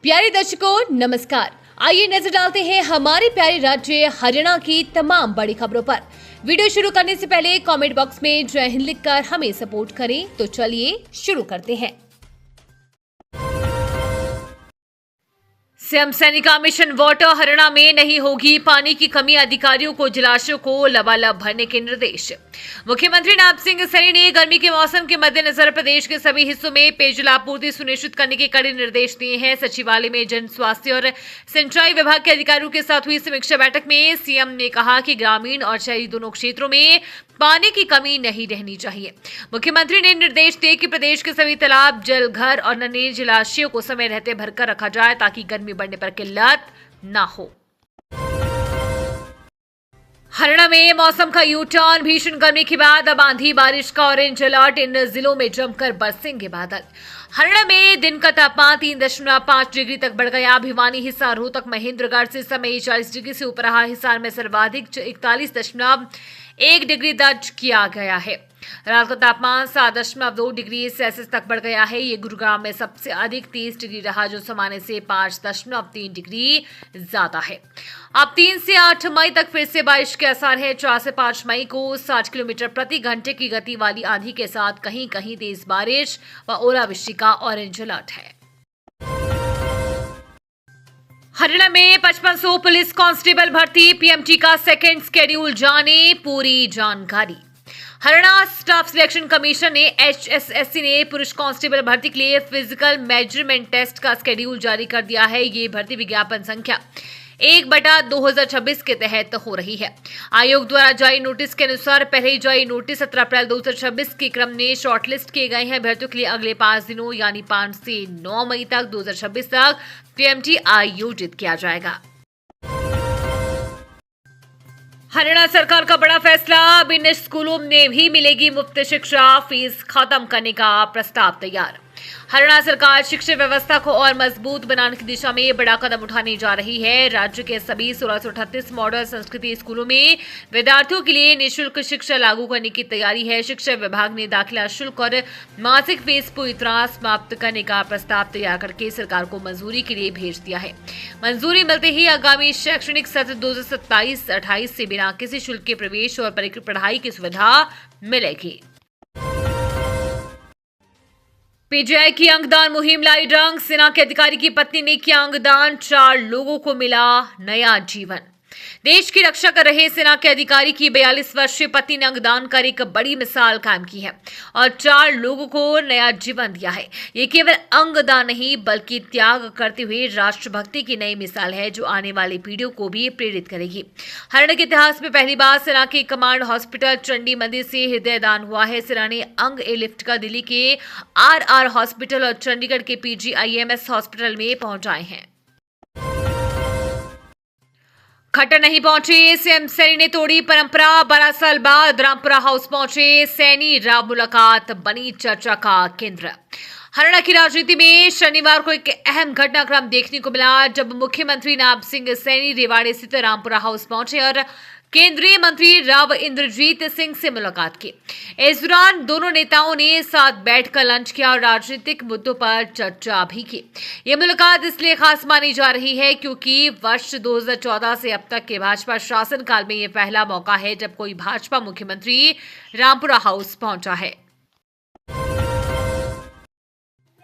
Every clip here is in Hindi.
प्यारे दर्शकों नमस्कार। आइए नजर डालते हैं हमारे प्यारे राज्य हरियाणा की तमाम बड़ी खबरों पर। वीडियो शुरू करने से पहले कमेंट बॉक्स में जय हिंद लिखकर हमें सपोर्ट करें। तो चलिए शुरू करते हैं। सीएम सैनी का मिशन वाटर, हरियाणा में नहीं होगी पानी की कमी, अधिकारियों को जलाशयों को लबालब भरने के निर्देश। मुख्यमंत्री नायब सिंह सैनी ने गर्मी के मौसम के मद्देनजर प्रदेश के सभी हिस्सों में पेयजल आपूर्ति सुनिश्चित करने के कड़े निर्देश दिए हैं। सचिवालय में जन स्वास्थ्य और सिंचाई विभाग के अधिकारियों के साथ हुई समीक्षा बैठक में सीएम ने कहा कि ग्रामीण और शहरी दोनों क्षेत्रों में पानी की कमी नहीं रहनी चाहिए। मुख्यमंत्री ने निर्देश दिए कि प्रदेश के सभी तालाब, जल घर और नन्हे जलाशयों को समय रहते भरकर रखा जाए ताकि गर्मी बढ़ने पर किल्लत ना हो। हरियाणा में मौसम का यू टर्न, भीषण गर्मी के बाद अब आंधी बारिश का ऑरेंज अलर्ट, इन जिलों में जमकर बरसेंगे बादल। हरियाणा में दिन का तापमान 3.5 डिग्री तक बढ़ गया। भिवानी, हिसार, रोहतक, महेंद्रगढ़ से समय 40 डिग्री से ऊपर रहा। हिसार में सर्वाधिक 41.1 डिग्री दर्ज किया गया है। रात का तापमान 7.2 डिग्री सेल्सियस तक बढ़ गया है। ये गुरुग्राम में सबसे अधिक 30 डिग्री रहा, जो सामान्य से 5.3 डिग्री ज्यादा है। अब 3 से 8 मई तक फिर से बारिश के आसार है। 4 से 5 मई को 60 किलोमीटर प्रति घंटे की गति वाली आंधी के साथ कहीं कहीं तेज बारिश व ओलावृष्टि का ऑरेंज अलर्ट है। हरियाणा में 5500 पुलिस कांस्टेबल भर्ती, पीएमटी का सेकेंड शेड्यूल, जाने पूरी जानकारी। हरियाणा स्टाफ सिलेक्शन कमीशन ने HSSC ने पुरुष कांस्टेबल भर्ती के लिए फिजिकल मेजरमेंट टेस्ट का शेड्यूल जारी कर दिया है। ये भर्ती विज्ञापन संख्या 1/2026 के तहत हो रही है। आयोग द्वारा जारी नोटिस के अनुसार पहले जारी नोटिस 17 अप्रैल 2026 के क्रम में शॉर्टलिस्ट किए गए हैं। अभ्यर्थियों के लिए अगले 5 दिनों यानी 5 से 9 मई तक 2026 तक पीएमटी आयोजित किया जाएगा। हरियाणा सरकार का बड़ा फैसला, अब इन स्कूलों में भी मिलेगी मुफ्त शिक्षा, फीस खत्म करने का प्रस्ताव तैयार। हरियाणा सरकार शिक्षा व्यवस्था को और मजबूत बनाने की दिशा में बड़ा कदम उठाने जा रही है। राज्य के सभी 1638 मॉडल संस्कृति स्कूलों में विद्यार्थियों के लिए निःशुल्क शिक्षा लागू करने की तैयारी है। शिक्षा विभाग ने दाखिला शुल्क और मासिक फीस पूरी तरह समाप्त करने का प्रस्ताव तैयार करके सरकार को मंजूरी के लिए भेज दिया है। मंजूरी मिलते ही आगामी शैक्षणिक सत्र 2027-28 से बिना किसी शुल्क के प्रवेश और पढ़ाई की सुविधा मिलेगी। पीजीआई की अंगदान मुहिम लाई रंग, सेना के अधिकारी की पत्नी ने किया अंगदान, 4 लोगों को मिला नया जीवन। देश की रक्षा कर रहे सेना के अधिकारी की 42 वर्षीय पत्नी ने अंगदान कर एक बड़ी मिसाल कायम की है और 4 लोगों को नया जीवन दिया है। ये केवल अंगदान नहीं बल्कि त्याग करते हुए राष्ट्रभक्ति की नई मिसाल है, जो आने वाली पीढ़ियों को भी प्रेरित करेगी। हरियाणा के इतिहास में पहली बार सेना के कमांड हॉस्पिटल चंडी मंदिर से हृदय दान हुआ है। सेना ने अंग एयरलिफ्ट का दिल्ली के RR हॉस्पिटल और चंडीगढ़ के PGIMS हॉस्पिटल में पहुंचाए हैं। खट्टर नहीं पहुंचे, सीएम सैनी ने तोड़ी परंपरा, 12 साल बाद रामपुरा हाउस पहुंचे सैनी, राव मुलाकात बनी चर्चा का केंद्र। हरियाणा की राजनीति में शनिवार को एक अहम घटनाक्रम देखने को मिला, जब मुख्यमंत्री नायब सिंह सैनी रेवाड़ी स्थित रामपुरा हाउस पहुंचे और केंद्रीय मंत्री राव इंद्रजीत सिंह से मुलाकात की। इस दौरान दोनों नेताओं ने साथ बैठकर लंच किया और राजनीतिक मुद्दों पर चर्चा भी की। यह मुलाकात इसलिए खास मानी जा रही है क्योंकि वर्ष 2014 से अब तक के भाजपा शासनकाल में यह पहला मौका है जब कोई भाजपा मुख्यमंत्री रामपुरा हाउस पहुंचा है।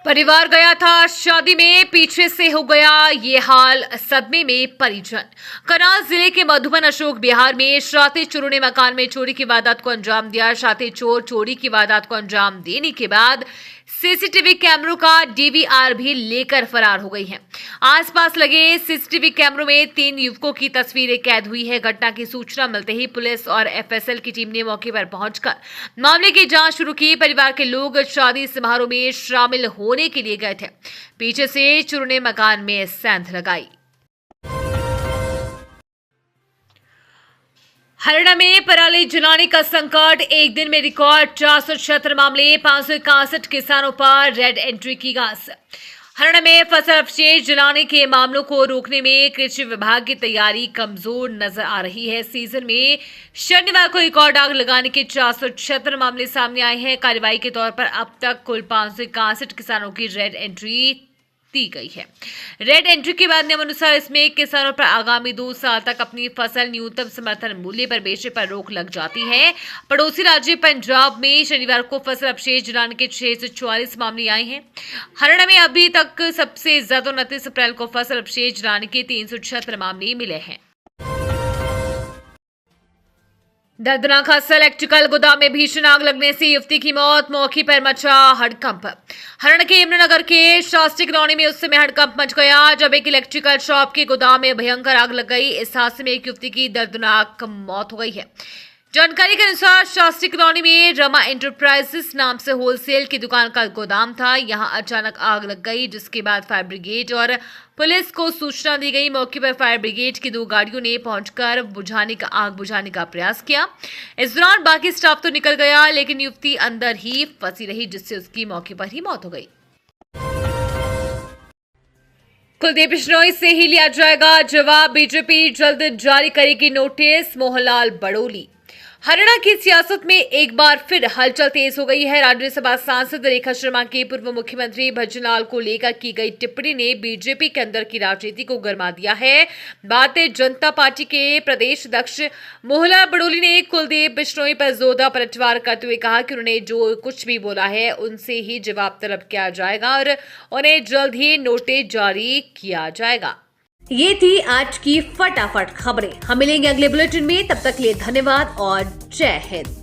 परिवार गया था शादी में, पीछे से हो गया ये हाल, सदमे में परिजन। करनाल जिले के मधुबन अशोक बिहार में शरारती चोरों ने मकान में चोरी की वारदात को अंजाम दिया। शरारती चोर चोरी की वारदात को अंजाम देने के बाद सीसीटीवी कैमरों का DVR भी लेकर फरार हो गई हैं। आसपास लगे सीसीटीवी कैमरों में 3 युवकों की तस्वीरें कैद हुई है। घटना की सूचना मिलते ही पुलिस और FSL की टीम ने मौके पर पहुंचकर मामले की जांच शुरू की। परिवार के लोग शादी समारोह में शामिल होने के लिए गए थे। पीछे से चोरों ने मकान में सेंध लगाई। हरियाणा में पराली जलाने का संकट, एक दिन में रिकॉर्ड 476 मामले, 561 किसानों पर रेड एंट्री की गाज। हरियाणा में फसल अवशेष जलाने के मामलों को रोकने में कृषि विभाग की तैयारी कमजोर नजर आ रही है। सीजन में शनिवार को रिकॉर्ड आग लगाने के 476 मामले सामने आए हैं। कार्रवाई के तौर पर अब तक कुल 561 किसानों की रेड एंट्री दी गई है। रेड एंट्री के बाद नियमानुसार इसमें किसानों पर आगामी 2 साल तक अपनी फसल न्यूनतम समर्थन मूल्य पर बेचने पर रोक लग जाती है। पड़ोसी राज्य पंजाब में शनिवार को फसल अवशेष जलाने के 644 मामले आए हैं। हरियाणा में अभी तक सबसे ज्यादा 29 अप्रैल को फसल अवशेष जलाने के 376 मामले मिले हैं। दर्दनाक हादसा, इलेक्ट्रिकल गोदाम में भीषण आग लगने से युवती की मौत, मौके पर मचा हड़कंप। हरियाणा के यमुनानगर के शास्त्री कॉलोनी में उस समय हड़कंप मच गया जब एक इलेक्ट्रिकल शॉप के गोदाम में भयंकर आग लग गई। इस हादसे में एक युवती की दर्दनाक मौत हो गई है। जानकारी के अनुसार शास्त्री कॉलोनी में रमा एंटरप्राइजेस नाम से होलसेल की दुकान का गोदाम था। यहां अचानक आग लग गई, जिसके बाद फायर ब्रिगेड और पुलिस को सूचना दी गई। मौके पर फायर ब्रिगेड की 2 गाड़ियों ने पहुंचकर आग बुझाने का प्रयास किया। इस दौरान बाकी स्टाफ तो निकल गया, लेकिन युवती अंदर ही फंसी रही, जिससे उसकी मौके पर ही मौत हो गई। कुलदीप बिश्नोई से ही लिया जाएगा जवाब, बीजेपी जल्द जारी करेगी नोटिस, मोहनलाल बड़ोली। हरियाणा की सियासत में एक बार फिर हलचल तेज हो गई है। राज्यसभा सांसद रेखा शर्मा के पूर्व मुख्यमंत्री भजनलाल को लेकर की गई टिप्पणी ने बीजेपी के अंदर की राजनीति को गरमा दिया है। भारतीय जनता पार्टी के प्रदेश अध्यक्ष मोहनलाल बड़ोली ने कुलदीप बिश्नोई पर जोरदार पलटवार करते हुए कहा कि उन्होंने जो कुछ भी बोला है उनसे ही जवाब तलब किया जाएगा और उन्हें जल्द ही नोटिस जारी किया जाएगा। ये थी आज की फटाफट खबरें। हम मिलेंगे अगले बुलेटिन में, तब तक के लिए धन्यवाद और जय हिंद।